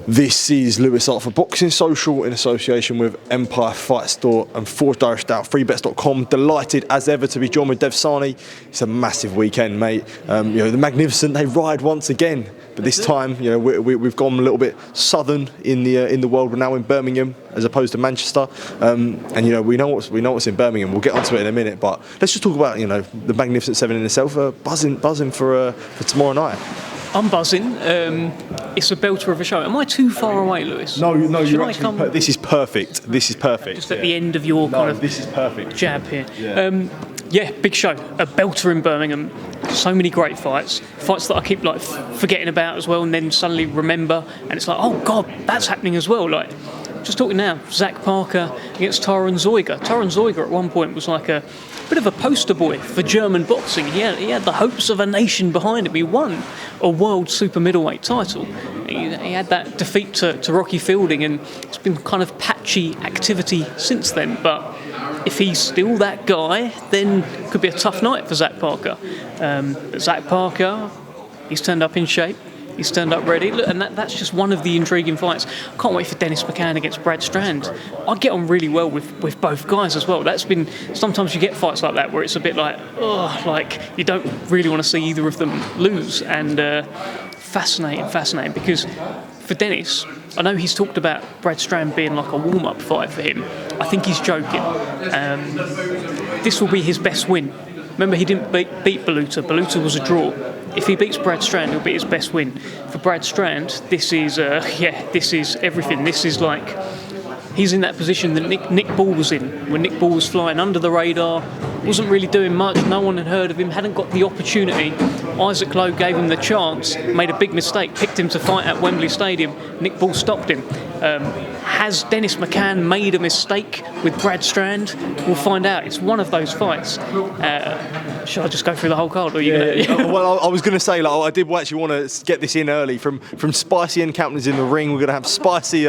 This is Lewis Art for Boxing Social in association with Empire Fight Store and Forged Irish Style, freebets.com. Delighted as ever to be joined with Dev Sahni. It's a massive weekend, mate. The Magnificent, they ride once again, but this time, we've gone a little bit southern in the world. We're now in Birmingham as opposed to Manchester, and we know what's in Birmingham. We'll get onto it in a minute, but let's just talk about the Magnificent Seven in itself. Buzzing for tomorrow night. I'm buzzing. It's a belter of a show. Am I too far away, Lewis? No, you're actually. This is perfect. This is perfect. Just at the end of your this is perfect. Jab here. Yeah. Big show. A belter in Birmingham. So many great fights that I keep forgetting about as well, and then suddenly remember, and it's like, oh God, that's happening as well. Just talking now, Zach Parker against Tyron Zeuger. Tyron Zeuger at one point was like a bit of a poster boy for German boxing. He had the hopes of a nation behind him. He won a world super middleweight title. He had that defeat to Rocky Fielding, and it's been kind of patchy activity since then. But if he's still that guy, then it could be a tough night for Zach Parker. But Zach Parker, he's turned up in shape. He's turned up ready. Look, and that's just one of the intriguing fights. I can't wait for Dennis McCann against Brad Strand. I get on really well with both guys as well. Sometimes you get fights like that where it's a bit you don't really want to see either of them lose. And fascinating, because for Dennis, I know he's talked about Brad Strand being like a warm-up fight for him. I think he's joking. This will be his best win. Remember, he didn't beat Baluta. Baluta was a draw. If he beats Brad Strand, it'll be his best win. For Brad Strand, this is everything. This is he's in that position that Nick Ball was in, when Nick Ball was flying under the radar, wasn't really doing much, no one had heard of him, hadn't got the opportunity. Isaac Lowe gave him the chance, made a big mistake, picked him to fight at Wembley Stadium. Nick Ball stopped him. Has Dennis McCann made a mistake with Brad Strand? We'll find out. It's one of those fights. Should I just go through the whole card? Or Well, I was going to say, I did actually want to get this in early. From spicy encounters in the ring, we're going to have spicy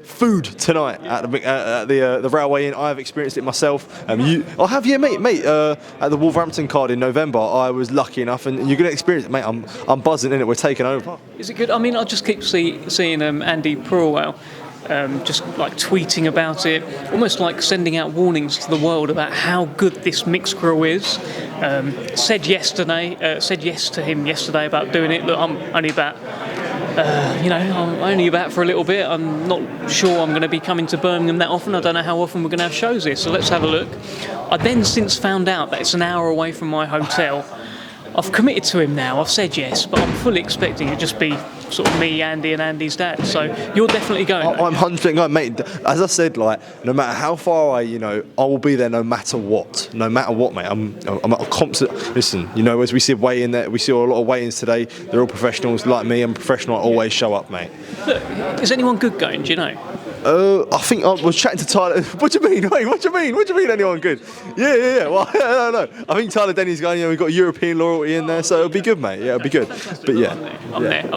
food tonight at the Railway Inn. I've experienced it myself. Mate. At the Wolverhampton card in November, I was lucky enough, and you're going to experience it, mate. I'm buzzing in it. We're taking over. Is it good? I mean, I just keep seeing Andy Purwell. Just tweeting about it, almost like sending out warnings to the world about how good this mixed grill is. Said yes to him yesterday about doing it. Look, I'm only about for a little bit. I'm not sure I'm going to be coming to Birmingham that often. I don't know how often we're going to have shows here, so let's have a look. I then since found out that it's an hour away from my hotel. I've committed to him now. I've said yes, but I'm fully expecting it to just be sort of me, Andy, and Andy's dad. So you're definitely going. I'm 100% going, mate. As I said, no matter how far away, I will be there no matter what. No matter what, mate. I'm confident. Listen, as we see weigh-in there, we see a lot of weigh-ins today. They're all professionals like me. I'm a professional. I always show up, mate. Look, is anyone good going? Do you know? I think I was chatting to Tyler. What do you mean? Wait, what do you mean? Anyone good? Yeah. Well, no. I think Tyler Denny's going. We've got European loyalty in there, so it'll be good, mate. Yeah, it'll be good. But yeah, I'm there.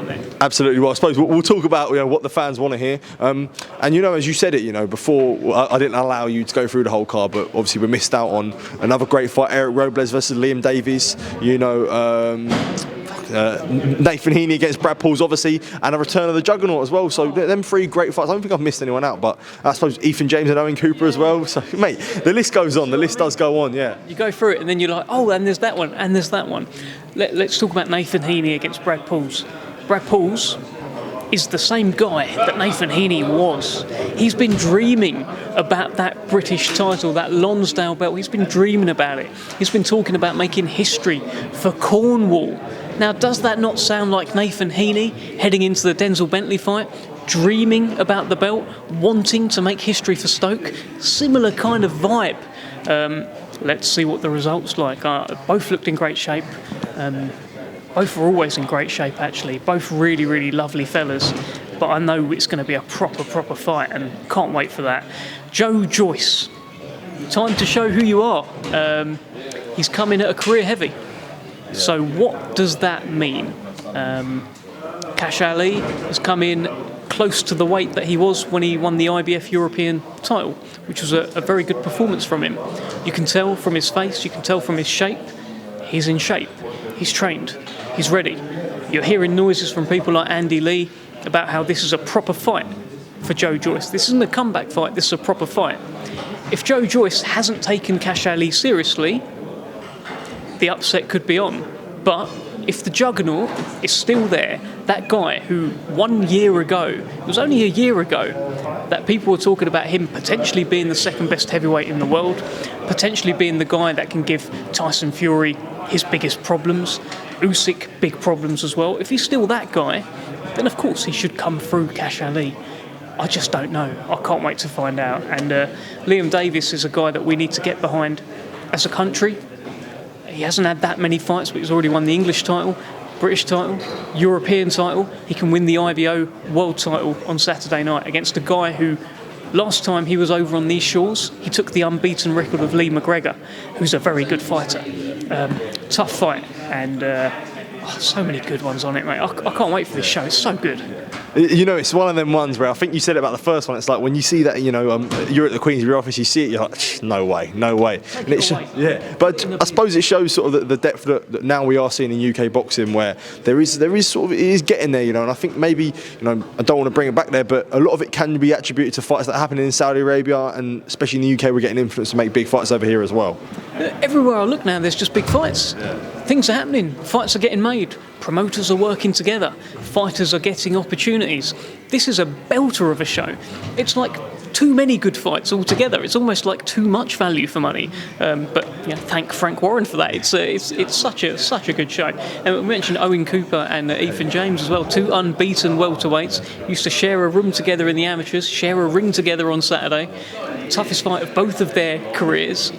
Absolutely. Well, I suppose we'll talk about what the fans want to hear. And as you said it, before I didn't allow you to go through the whole card, but obviously we missed out on another great fight: Eric Robles versus Liam Davies. Nathan Heaney against Brad Pauls, obviously, and a return of the Juggernaut as well. So them three great fights. I don't think I've missed anyone out, but I suppose Ethan James and Owen Cooper as well. So, mate, the list goes on. The list does go on, yeah. You go through it, and then you're like, oh, and there's that one, and there's that one. Let's talk about Nathan Heaney against Brad Pauls. Brad Pauls is the same guy that Nathan Heaney was. He's been dreaming about that British title, that Lonsdale belt. He's been dreaming about it. He's been talking about making history for Cornwall. Now, does that not sound like Nathan Heaney heading into the Denzel Bentley fight, dreaming about the belt, wanting to make history for Stoke? Similar kind of vibe. Let's see what the results like. Both looked in great shape. Both are always in great shape, actually. Both really, really lovely fellas. But I know it's going to be a proper fight, and can't wait for that. Joe Joyce, time to show who you are. He's come in at a career heavy. So what does that mean? Cash Ali has come in close to the weight that he was when he won the IBF European title, which was a very good performance from him. You can tell from his face, you can tell from his shape. He's in shape, he's trained, he's ready. You're hearing noises from people like Andy Lee. about how this is a proper fight for Joe Joyce. This isn't a comeback fight, this is a proper fight. If Joe Joyce hasn't taken Cash Ali seriously, the upset could be on. But if the juggernaut is still there, that guy who 1 year ago, it was only a year ago, that people were talking about him potentially being the second best heavyweight in the world, potentially being the guy that can give Tyson Fury his biggest problems, Usyk big problems as well. If he's still that guy, then of course he should come through Cash Ali. I just don't know. I can't wait to find out. And Liam Davis is a guy that we need to get behind as a country. He hasn't had that many fights, but he's already won the English title, British title, European title. He can win the IBO world title on Saturday night against a guy who, last time he was over on these shores, he took the unbeaten record of Lee McGregor, who's a very good fighter. Tough fight, and so many good ones on it, mate. I can't wait for this show. It's so good. You know, it's one of them ones where I think you said it about the first one. It's like when you see that, you know, you're at the Queensbury office, you see it, you're like, no way. And yeah, but I suppose it shows sort of the depth that now we are seeing in UK boxing, where there is sort of, it is getting there, you know. And I think maybe, you know, I don't want to bring it back there, but a lot of it can be attributed to fights that happen in Saudi Arabia, and especially in the UK, we're getting influence to make big fights over here as well. Everywhere I look now, there's just big fights. Yeah. Things are happening. Fights are getting made. Promoters are working together. Fighters are getting opportunities. This is a belter of a show. It's like too many good fights altogether. It's almost like too much value for money. But you know, thank Frank Warren for that. It's such a good show. And we mentioned Owen Cooper and Ethan James as well. Two unbeaten welterweights used to share a room together in the amateurs, share a ring together on Saturday. Toughest fight of both of their careers.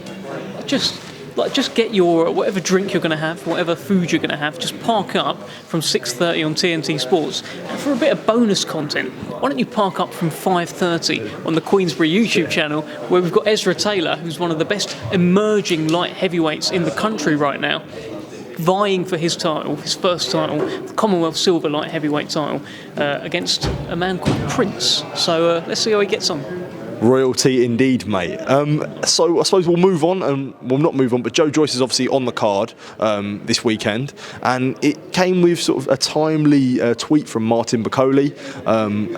Just get your whatever drink you're going to have, whatever food you're going to have, just park up from 6:30 on TNT Sports. And for a bit of bonus content, why don't you park up from 5:30 on the Queensbury YouTube channel, where we've got Ezra Taylor, who's one of the best emerging light heavyweights in the country right now, vying for his title, his first title, the Commonwealth Silver Light Heavyweight title, against a man called Prince. So let's see how he gets on. Royalty indeed, mate. So I suppose we'll move on, and we'll not move on, but Joe Joyce is obviously on the card this weekend, and it came with sort of a timely tweet from Martin Bakole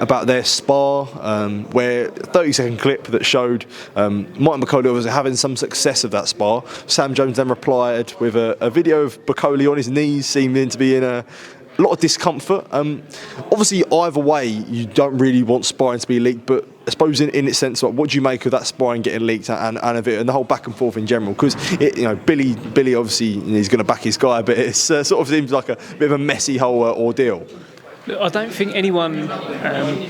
about their spar, where a 30-second clip that showed Martin Bakole was having some success of that spar. Sam Jones then replied with a video of Bakole on his knees, seeming to be in a lot of discomfort. Obviously, either way, you don't really want sparring to be leaked, but I suppose in its sense, what do you make of that sparring getting leaked and the whole back and forth in general? Because Billy obviously he's going to back his guy, but it sort of seems like a bit of a messy whole ordeal. I don't think anyone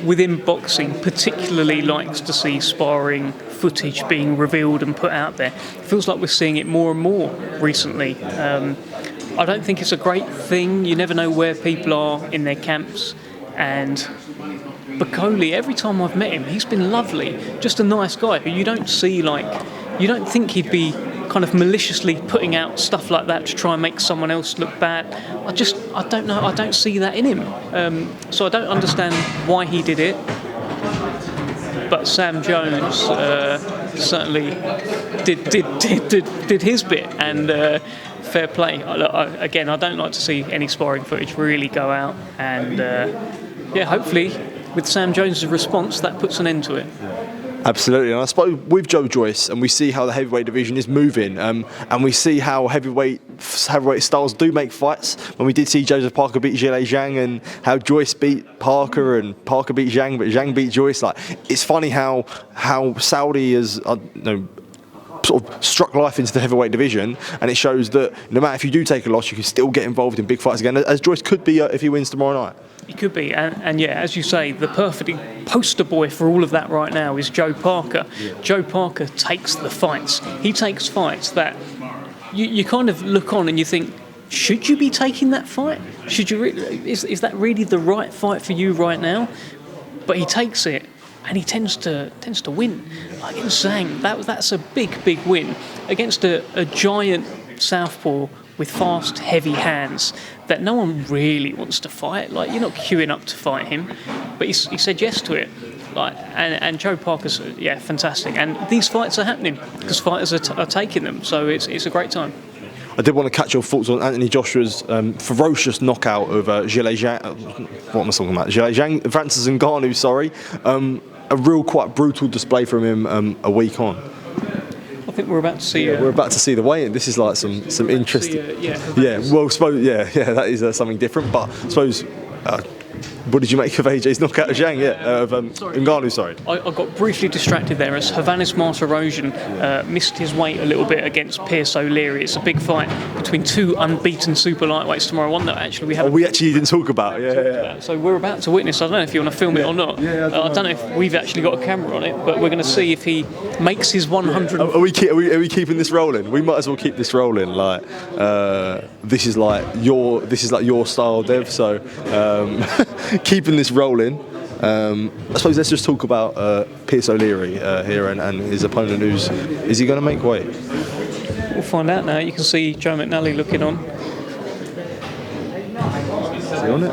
within boxing particularly likes to see sparring footage being revealed and put out there. It feels like we're seeing it more and more recently. I don't think it's a great thing. You never know where people are in their camps. And Bakole, every time I've met him, he's been lovely. Just a nice guy who you don't think he'd be kind of maliciously putting out stuff like that to try and make someone else look bad. I don't know. I don't see that in him. So I don't understand why he did it. But Sam Jones certainly did his bit, and fair play. Again, I don't like to see any sparring footage really go out, and hopefully with Sam Jones' response, that puts an end to it. Absolutely, and I suppose with Joe Joyce, and we see how the heavyweight division is moving, and we see how heavyweight styles do make fights. When we did see Joseph Parker beat Zhilei Zhang, and how Joyce beat Parker and Parker beat Zhang, but Zhang beat Joyce. Like, it's funny how Saudi has sort of struck life into the heavyweight division, and it shows that no matter if you do take a loss, you can still get involved in big fights again, as Joyce could be if he wins tomorrow night. He could be, and yeah, as you say, the perfect poster boy for all of that right now is Joe Parker. Yeah. Joe Parker takes the fights. He takes fights that you kind of look on and you think, should you be taking that fight? Should you? Is that really the right fight for you right now? But he takes it, and he tends to win. Like against Zhang, that's a big win against a giant southpaw with fast, heavy hands that no one really wants to fight. Like, you're not queuing up to fight him, but he said yes to it. Like, and Joe Parker's fantastic. And these fights are happening because fighters are taking them, so it's a great time. I did want to catch your thoughts on Anthony Joshua's ferocious knockout of Zhilei Zhang. What am I talking about? Zhilei Zhang, Francis Ngannou, sorry. A real quite brutal display from him a week on. I think we're about to see. We're about to see the weigh-in. This is like some interesting. Well, suppose that is something different. But I suppose. What did you make of AJ's knockout of Zhang? Ngannou, sorry. I got briefly distracted there as Hrvanis Martirosyan missed his weight a little bit against Pierce O'Leary. It's a big fight between two unbeaten super lightweights tomorrow. One that actually we actually didn't talk about. Yeah. So we're about to witness. I don't know if you want to film it or not. Yeah, I don't know if we've actually got a camera on it, but we're going to see if he makes his 100. Are we keeping this rolling? We might as well keep this rolling. Like this is like your style, Dev. So keeping this rolling. I suppose let's just talk about Pierce O'Leary here and his opponent. Is he going to make weight? We'll find out now. You can see Joe McNally looking on. Is he on it?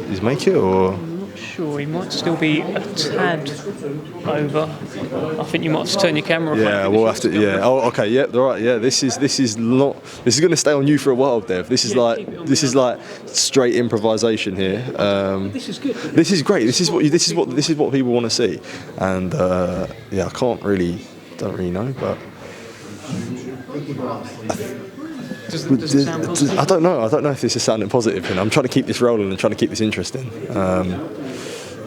He's make it or? Sure, he might still be a tad over. I think you might have to turn your camera off. Yeah, we'll have to. Yeah. Oh, okay. Yeah, all right. Yeah, this is going to stay on you for a while, Dev. This is like straight improvisation here. This is good. This is great. This is what people want to see. And I don't really know, but. Does it sound positive? I don't know if this is sounding positive, and I'm trying to keep this rolling and trying to keep this interesting.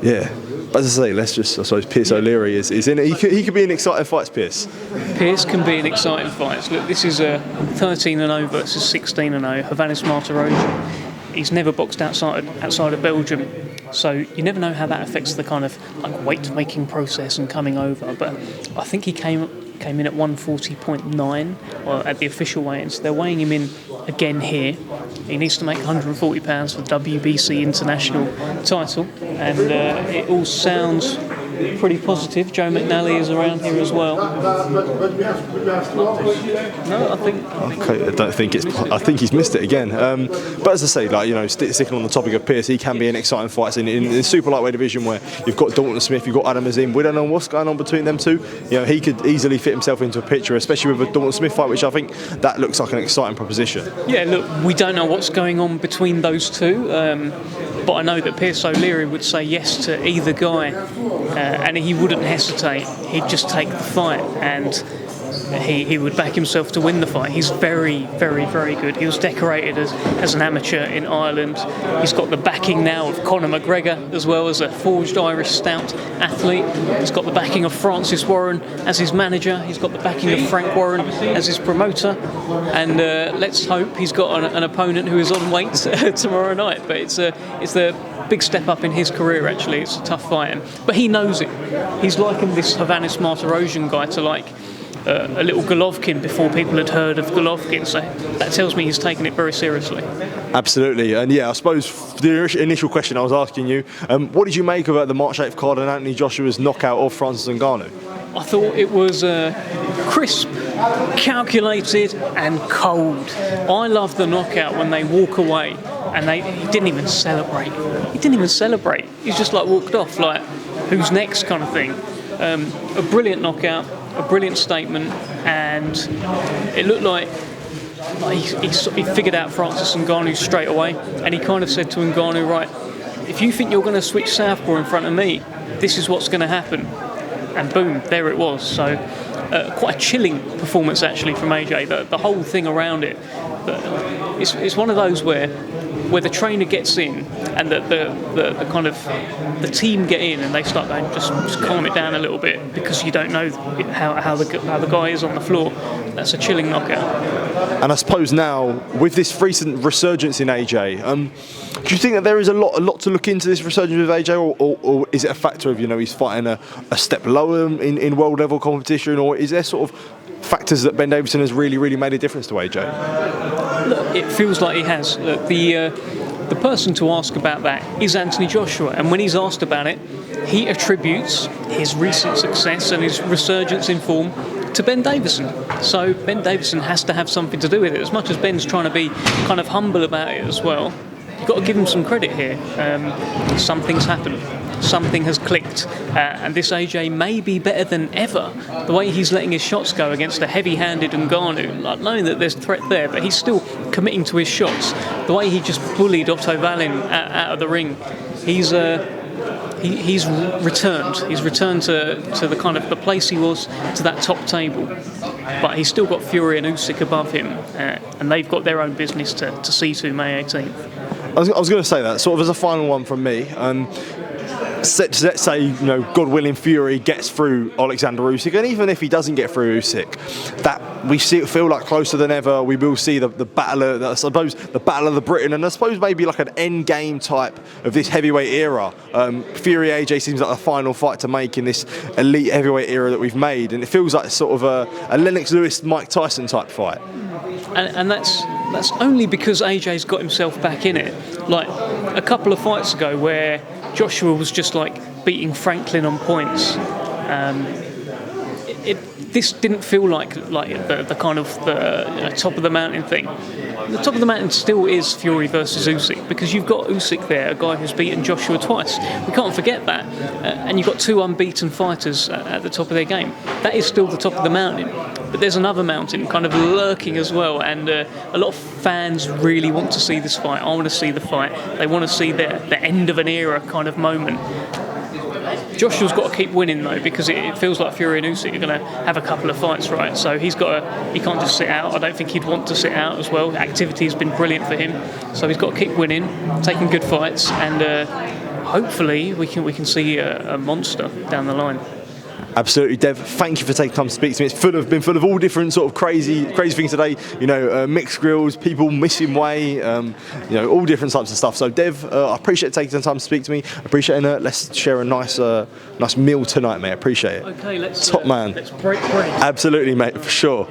But as I say, I suppose Pierce O'Leary is in it. He could be an exciting fight, Pierce. Pierce can be an exciting fight. Look, this is a 13-0 versus 16-0. Hrvanis Martirosyan. He's never boxed outside of Belgium, so you never know how that affects the kind of like weight-making process and coming over. But I think he came in at 140.9 at the official weigh-ins. They're weighing him in again here. He needs to make 140 pounds for the WBC international title, and it all sounds pretty positive. Joe McNally is around here as well. No, I think. Okay, I think he's missed it again. But as I say, sticking on the topic of Pierce, he can be an exciting fight in the super lightweight division where you've got Dalton Smith, you've got Adam Azim. We don't know what's going on between them two. He could easily fit himself into a picture, especially with a Dalton Smith fight, which I think that looks like an exciting proposition. Yeah, look, we don't know what's going on between those two. But I know that Pierce O'Leary would say yes to either guy, and he wouldn't hesitate. He'd just take the fight, and he would back himself to win the fight. He's very, very, very good. He was decorated as an amateur in Ireland. He's got the backing now of Conor McGregor as well as a forged Irish stout athlete. He's got the backing of Francis Warren as his manager. He's got the backing of Frank Warren as his promoter. And let's hope he's got an opponent who is on weight tomorrow night. But it's a big step up in his career, actually. It's a tough fight. But he knows it. He's likened this Hrvanis Martirosyan guy to like a little Golovkin before people had heard of Golovkin, so that tells me he's taken it very seriously. Absolutely, and I suppose the initial question I was asking you, what did you make of the March 8th card and Anthony Joshua's knockout of Francis Ngannou? I thought it was crisp, calculated and cold. I love the knockout when they walk away and he didn't even celebrate. He's just like walked off like, who's next kind of thing. A brilliant knockout, a brilliant statement, and it looked like he figured out Francis Ngannou straight away, and he kind of said to Ngannou, right, if you think you're going to switch southpaw in front of me, this is what's going to happen. And boom, there it was. So quite a chilling performance actually from AJ. The whole thing around it. It's one of those where the trainer gets in and the kind of the team get in and they start going, just calm it down a little bit because you don't know how the guy is on the floor. That's a chilling knockout. And I suppose now with this recent resurgence in AJ, do you think that there is a lot to look into this resurgence with AJ, or is it a factor of he's fighting a step lower in world level competition, or is there sort of factors that Ben Davison has really made a difference to AJ? Look, it feels like he has. Look, the person to ask about that is Anthony Joshua, and when he's asked about it, he attributes his recent success and his resurgence in form to Ben Davison. So Ben Davison has to have something to do with it. As much as Ben's trying to be kind of humble about it as well, you've got to give him some credit here. Something's happened. Something has clicked, and this AJ may be better than ever. The way he's letting his shots go against a heavy-handed Ngannou, like knowing that there's threat there, but he's still committing to his shots. The way he just bullied Otto Wallin out of the ring, he's returned. He's returned to the kind of the place he was, to that top table. But he's still got Fury and Usyk above him, and they've got their own business to see to May 18th. I was going to say that, sort of as a final one from me. Let's say, God willing, Fury gets through Alexander Usyk, and even if he doesn't get through Usyk, that we feel like closer than ever. We will see the battle of, I suppose, the battle of the Britain, and I suppose maybe like an end game type of this heavyweight era. Fury AJ seems like the final fight to make in this elite heavyweight era that we've made, and it feels like sort of a Lennox Lewis, Mike Tyson type fight. And that's only because AJ's got himself back in it. Like a couple of fights ago where Joshua was just like beating Franklin on points. This didn't feel like the kind of the top of the mountain thing. The top of the mountain still is Fury versus Usyk, because you've got Usyk there, a guy who's beaten Joshua twice. We can't forget that. And you've got two unbeaten fighters at the top of their game. That is still the top of the mountain. But there's another mountain kind of lurking as well, and a lot of fans really want to see this fight. I want to see the fight. They want to see the end of an era kind of moment. Joshua's got to keep winning though, because it feels like Fury and Usyk are going to have a couple of fights, right? So he can't just sit out. I don't think he'd want to sit out as well. Activity has been brilliant for him, so he's got to keep winning, taking good fights, and hopefully we can see a monster down the line. Absolutely, Dev. Thank you for taking time to speak to me. It's been full of all different sort of crazy things today. Mixed grills, people missing weight, all different types of stuff. So, Dev, I appreciate taking some time to speak to me. I appreciate it. Let's share a nice meal tonight, mate. I appreciate it. Okay, top man. Let's break bread. Absolutely, mate, for sure.